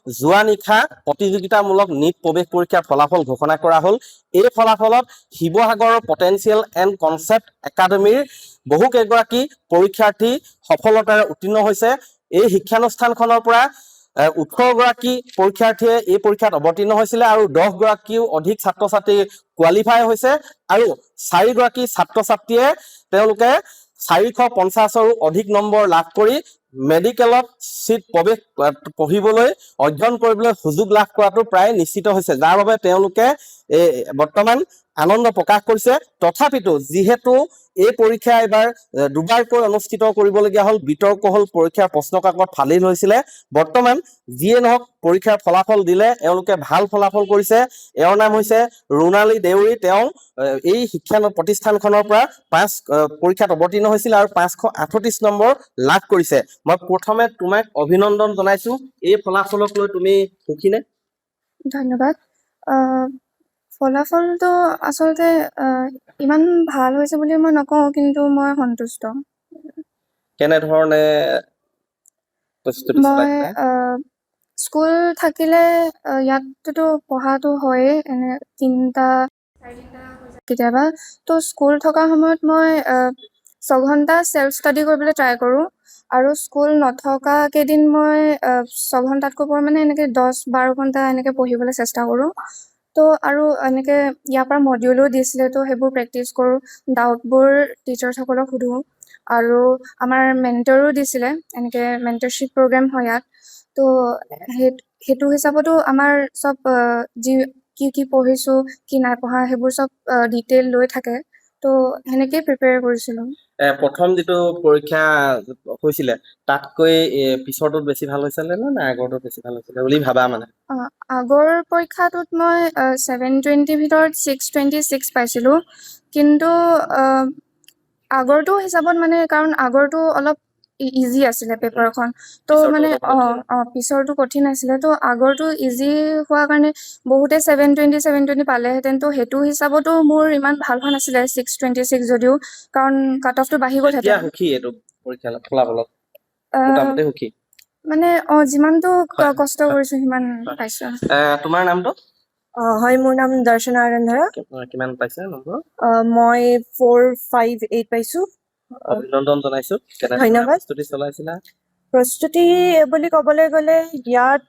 যোৱা নিশা প্ৰতিযোগিতামূলক নিট প্ৰৱেশ পৰীক্ষাৰ ফলাফল ঘোষণা কৰা হ'ল। এই ফলাফলত শিৱসাগৰৰ পটেঞ্চিয়েল এণ্ড কনচেপ্ট একাডেমীৰ বহুকেইগৰাকী পৰীক্ষাৰ্থী সফলতাৰে উত্তীৰ্ণ হৈছে। এই শিক্ষানুষ্ঠানখনৰ পৰা 18 গৰাকী পৰীক্ষাৰ্থীয়ে এই পৰীক্ষাত অৱতীৰ্ণ হৈছিলে আৰু 10 গৰাকীও অধিক ছাত্ৰ ছাত্ৰী কোৱালিফাই হৈছে আৰু 4 গৰাকী ছাত্ৰ ছাত্ৰীয়ে তেওঁলোকে 450ৰো অধিক নম্বৰ লাভ কৰি মেডিকেলত সিট প্ৰৱেশ পঢ়িবলৈ অধ্যয়ন কৰিবলৈ সুযোগ লাভ কৰাটো প্ৰায় নিশ্চিত হৈছে, যাৰ বাবে তেওঁলোকে বৰ্তমান আনন্দ প্ৰকাশ কৰিছে। তথাপিতো যিহেতু এই পৰীক্ষা এবাৰ দুবাৰকৈ অনুষ্ঠিত কৰিবলগীয়া হ'ল, বিতৰ্ক হ'ল, পৰীক্ষাৰ প্ৰশ্নকাকত ফালিল হৈছিলে, বৰ্তমান যিয়ে নহওক পৰীক্ষাৰ ফলাফল দিলে, এওঁলোকে ভাল ফলাফল কৰিছে। এওঁৰ নাম হৈছে ৰুণালী দেউৰী। তেওঁ এই শিক্ষা প্ৰতিষ্ঠানখনৰ পৰা পৰীক্ষাত অৱতীৰ্ণ হৈছিল আৰু 538 নম্বৰ লাভ কৰিছে। মই প্ৰথমে তোমাক অভিনন্দন জনাইছো। এই ফলাফলক লৈ তুমি সুখী নে? ধন্যবাদ। ফলাফলটো আচলতে ইমান ভাল হৈছে বুলি মই নকওঁ, কিন্তু মই সন্তুষ্ট। কেনেধৰণে প্ৰস্তুতি মই চলাইছা? স্কুল থাকিলে ইয়াততো পঢ়াটো হয়েই, এনে 3টা 4টা কেতিয়াবা। তো স্কুল থকা সময়ত মই 6 ঘণ্টা চেল্ফ ষ্টাডি কৰিবলৈ ট্ৰাই কৰোঁ আৰু স্কুল নথকা কেইদিন মই 6 ঘণ্টাতকৈ ওপৰ মানে এনেকৈ 10-12 ঘণ্টা এনেকৈ পঢ়িবলৈ চেষ্টা কৰোঁ। তো আৰু এনেকৈ ইয়াৰ পৰা মডিউলো দিছিলে, তো সেইবোৰ প্ৰেক্টিচ কৰোঁ, ডাউটবোৰ টিচাৰ্ছসকলক সোধোঁ আৰু আমাৰ মেণ্টৰো দিছিলে, এনেকৈ মেণ্টৰশ্বিপ প্ৰগ্ৰেম হয় ইয়াত। তো সেইটো হিচাপতো আমাৰ চব কি পঢ়িছোঁ, কি নাই পঢ়া, সেইবোৰ চব ডিটেইল লৈ থাকে। তো সেনেকেই প্ৰিপেয়াৰ কৰিছিলোঁ। প্ৰথম যিটো পৰীক্ষা হৈছিলে তাতকৈ পিছৰটোত বেছি ভাল হৈছিলে নে আগৰটোত বেছি ভাল হৈছিলে বুলি ভাবা? মানে আগৰ পৰীক্ষাটোত মই 720 ভিতৰত 626 পাইছিলোঁ, কিন্তু আগৰটো হিচাপত মানে, কাৰণ আগৰটো অলপ ইজি আছিলে পেপাৰখন, তো মানে পিছৰটো কঠিন আছিলে। তো আগৰটো ইজি হোৱাৰ কাৰণে বহুতে 720 পালেহেঁতেন। তো সেইটো হিচাপতো মোৰ ইমান ভাল হোৱা নাছিলে 626 যদিও, কাৰণ কাট অফটো বাঢ়ি গ'লহেঁতেন। সুখী এইটো পৰীক্ষা ফলাফলত মোটামুটি সুখী মানে যিমানটো কষ্ট কৰিছো সিমান পাইছো। তোমাৰ নামটো? হয়, মোৰ নাম দৰ্শনা আৰন্ধৰা। কিমান পাইছে নম্বৰ? মই 458 পাইছো। অভিনন্দন জনাইছো। ধন্যবাদ। প্ৰস্তুতি চলাইছিলা? প্ৰস্তুতি বুলি ক'বলৈ গ'লে ইয়াত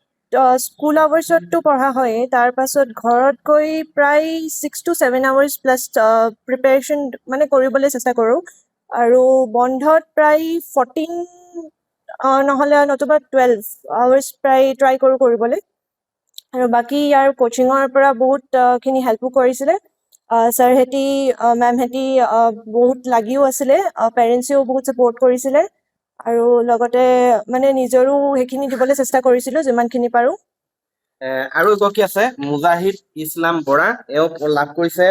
স্কুল আৱাৰ্ছততো পঢ়া হয়েই, তাৰ পাছত ঘৰত গৈ প্ৰায় 6 to 7 আৱাৰ্ছ প্লাছ প্ৰিপেৰেশ্যন মানে কৰিবলৈ চেষ্টা কৰোঁ, আৰু বন্ধত প্ৰায় 14 নহ'লে নতুবা 12 আৱাৰ্ছ প্ৰায় ট্ৰাই কৰোঁ কৰিবলৈ। আৰু বাকী ইয়াৰ কোচিঙৰ পৰা বহুতখিনি হেল্পো কৰিছিলে। ছাৰহেঁতি মেমহেঁতি বহুত লাগিও আছিলে, পেৰেণ্টছেও বহুত ছাপৰ্ট কৰিছিলে, আৰু লগতে মানে নিজৰো সেইখিনি দিবলৈ চেষ্টা কৰিছিলোঁ যিমানখিনি পাৰোঁ। আৰু এগৰাকী আছে মুজাহিদ ইছলাম বৰা, এওঁ লাভ কৰিছে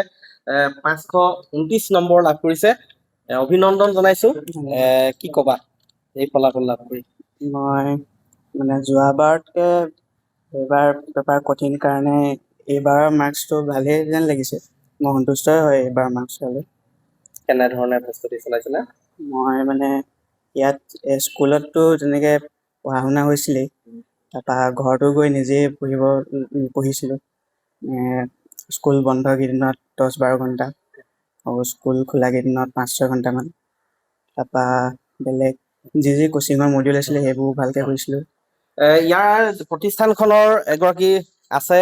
529 নম্বৰ লাভ কৰিছে। অভিনন্দন জনাইছো। কি ক'বা এই ফলাফল লাভ কৰি? মই মানে যোৱাবাৰতকৈ এইবাৰ পেপাৰ কঠিন কাৰণে এইবাৰৰ মাৰ্কছটো ভালেই যেন লাগিছে। মই সন্তুষ্টই হয় এইবাৰ মাৰ্কছ হ'লে। কেনেধৰণে প্ৰস্তুতি চলাইছিলা? মই মানে ইয়াত স্কুলততো তেনেকৈ পঢ়া শুনা হৈছিলেই, তাৰপৰা ঘৰতো গৈ নিজেই পঢ়িছিলোঁ। স্কুল বন্ধ কেইদিনত 10-12 ঘণ্টা আৰু স্কুল খোলা কেইদিনত 5-6 ঘণ্টামান, তাৰপৰা বেলেগ যি কোচিঙৰ মডিউল আছিলে সেইবোৰ ভালকৈ কৰিছিলোঁ। ইয়াৰ প্ৰতিষ্ঠানখনৰ এগৰাকী আছে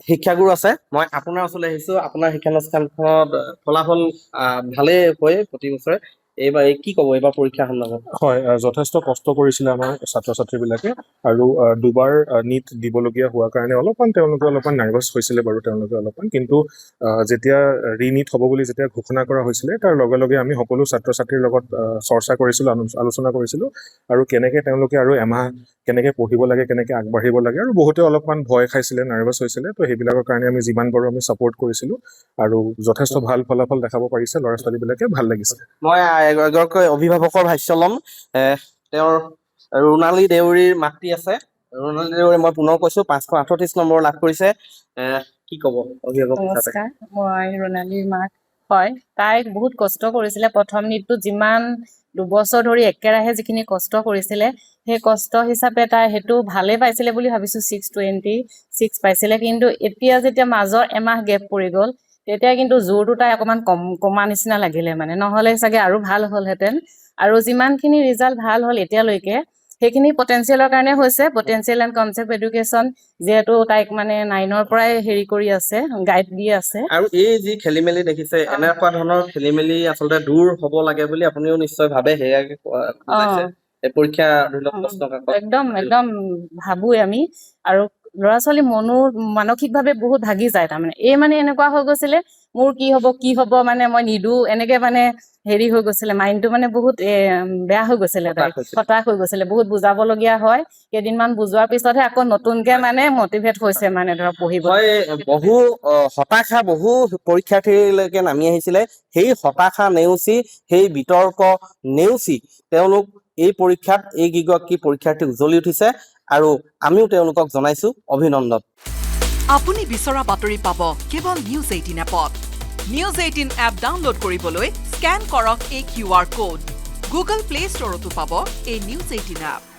শিক্ষাগুৰু আছে, মই আপোনাৰ ওচৰলৈ আহিছোঁ। আপোনাৰ শিক্ষানুষ্ঠানখনত ফলাফল ভালেই হয় প্ৰতি বছৰে, এইবাৰ কি ক'ব এইবাৰ পৰীক্ষা সন্দৰ্ভত? হয়, যথেষ্ট কষ্ট কৰিছিলে আমাৰ ছাত্ৰ ছাত্ৰীবিলাকে, আৰু দুবাৰ নিট দিবলগীয়া হোৱাৰ কাৰণে তেওঁলোকে অলপমান নাৰ্ভাছ হৈছিলে বাৰু তেওঁলোকে অলপমান, কিন্তু যেতিয়া ৰিনিট হ'ব বুলি যেতিয়া ঘোষণা কৰা হৈছিলে তাৰ লগে লগে আমি সকলো ছাত্ৰ ছাত্ৰীৰ লগত চৰ্চা কৰিছিলোঁ, আলোচনা কৰিছিলোঁ, আৰু কেনেকৈ তেওঁলোকে আৰু এমাহ কেনেকৈ পঢ়িব লাগে, কেনেকৈ আগবাঢ়িব লাগে, আৰু বহুতে অলপমান ভয় খাইছিলে, নাৰ্ভাছ হৈছিলে। তো সেইবিলাকৰ কাৰণে আমি যিমান পাৰোঁ আমি ছাপোৰ্ট কৰিছিলোঁ, আৰু যথেষ্ট ভাল ফলাফল দেখাব পাৰিছে ল'ৰা ছোৱালীবিলাকে, ভাল লাগিছে। মই এগৰাকী অভিভাৱকৰ ভাষ্য ল'ম। তেওঁৰ ৰুণালী দেউৰীৰ মাতৃ আছে। ৰুণালী দেউৰী, মই পুনৰ কৈছো 538 নম্বৰ লাভ কৰিছে। কি ক'ব অভিভাৱক হিচাপে? নমস্কাৰ, মই ৰুণালীৰ মাক হয়। তাই বহুত কষ্ট কৰিছিলে প্ৰথম নিটটো, যিমান 2 বছৰ ধৰি একেৰাহে যিখিনি কষ্ট কৰিছিলে সেই কষ্ট হিচাপে তাই সেইটো ভালেই পাইছিলে বুলি ভাবিছোঁ 626 পাইছিলে কিন্তু এতিয়া যেতিয়া মাজৰ এমাহ গেপ পৰি গ'ল তেতিয়া কিন্তু জোৰটো তাই অকণমান কমা নিচিনা লাগিলে মানে নহ'লে চাগে আৰু ভাল হ'লহেঁতেন আৰু যিমানখিনি ৰিজাল্ট ভাল হ'ল এতিয়ালৈকে সেইখিনি পটেঞ্চিয়েলৰ কাৰণে হৈছে পটেঞ্চিয়েল এণ্ড কনচেপ্ট এডুকেশ্যন যিহেতু তাইক মানে 9ৰ পৰাই হেৰি কৰি আছে গাইড দি আছে আৰু এই যি খেলি মেলি দেখিছে এনেকুৱা ধৰণৰ খেলি মেলি আচলতে দূৰ হ'ব লাগে বুলি আপুনিও নিশ্চয় ভাবে সেয়াকে বুজাইছে এই পৰীক্ষা ধৰি লওক প্ৰশ্ন কাকত একদম ভাবোৱে আমি আৰু ল'ৰা ছোৱালী মানসিকভাৱে বহুত ভাগি যায় তাৰমানে এই মানে এনেকুৱা হৈ গৈছিলে মোৰ কি হ'ব মানে মই নিদো এনেকে মানে হেৰি হৈ গৈছিলে মাইণ্ডটো মানে বহুত বেয়া হৈ গৈছিলে হতাশ হৈ গৈছিলে বহুত বুজাবলগীয়া হয় কেইদিনমান বুজোৱাৰ পিছতহে আকৌ নতুনকে মানে মটিভেট হৈছে মানে ধৰক পঢ়িব হয় বহু হতাশা বহু পৰীক্ষাৰ্থীলৈকে নামি আহিছিলে সেই হতাশা নেওচি সেই বিতৰ্ক নেওচি তেওঁলোক এই পৰীক্ষাত এই কেইগৰাকী পৰীক্ষাৰ্থী উজ্বলি উঠিছে আৰু আমিও তেওঁলোকক জনাইছো অভিনন্দন আপুনি বিচৰা বাতৰি পাব কেৱল নিউজ 18 এপত নিউজ 18 এপ ডাউনলোড কৰিবলৈ স্কেন কৰক এই QR কোড গুগল প্লে ষ্টৰতো পাব এই নিউজ 18 এপ